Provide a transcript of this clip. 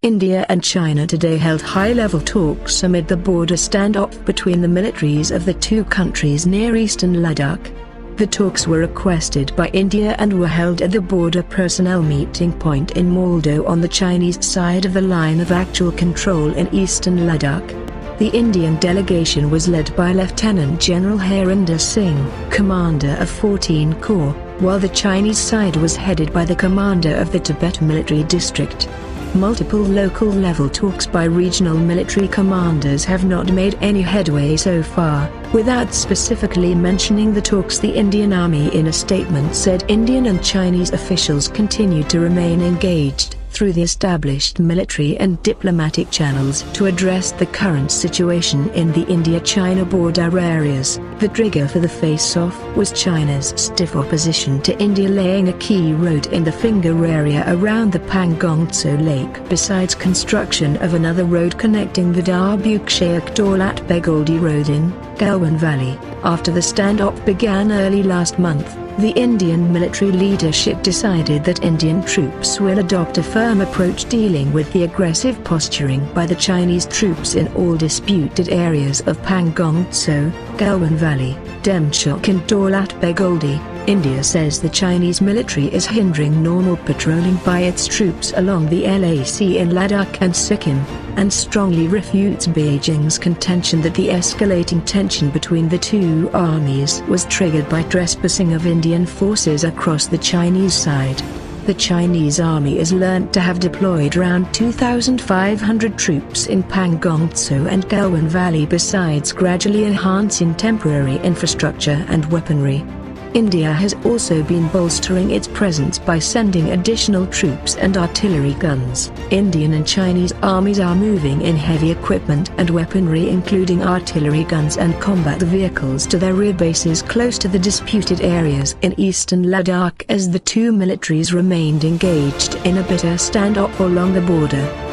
India and China today held high-level talks amid the border standoff between the militaries of the two countries near eastern Ladakh. The talks were requested by India and were held at the border personnel meeting point in MALDO on the Chinese side of the line of actual control in eastern Ladakh. The Indian delegation was led by Lieutenant General Harinder Singh, commander of 14 Corps, while the Chinese side was headed by the commander of the Tibet Military District. Multiple local-level talks by regional military commanders have not made any headway so far. Without specifically mentioning the talks, the Indian Army in a statement said Indian and Chinese officials continued to remain engaged through the established military and diplomatic channels to address the current situation in the India-China border areas. The trigger for the face-off was China's stiff opposition to India laying a key road in the Finger area around the Pangong Tso Lake, besides construction of another road connecting the Darbukshayak-Daulat Begoldi Road in Galwan Valley. After the standoff began early last month, the Indian military leadership decided that Indian troops will adopt a firm approach dealing with the aggressive posturing by the Chinese troops in all disputed areas of Pangong Tso, Galwan Valley, Demchok and Daulat Begoldi. India says the Chinese military is hindering normal patrolling by its troops along the LAC in Ladakh and Sikkim, and strongly refutes Beijing's contention that the escalating tension between the two armies was triggered by trespassing of Indian forces across the Chinese side. The Chinese army is learnt to have deployed around 2,500 troops in Pangong Tso and Galwan Valley, besides gradually enhancing temporary infrastructure and weaponry. India has also been bolstering its presence by sending additional troops and artillery guns. Indian and Chinese armies are moving in heavy equipment and weaponry, including artillery guns and combat vehicles, to their rear bases close to the disputed areas in eastern Ladakh as the two militaries remained engaged in a bitter standoff along the border.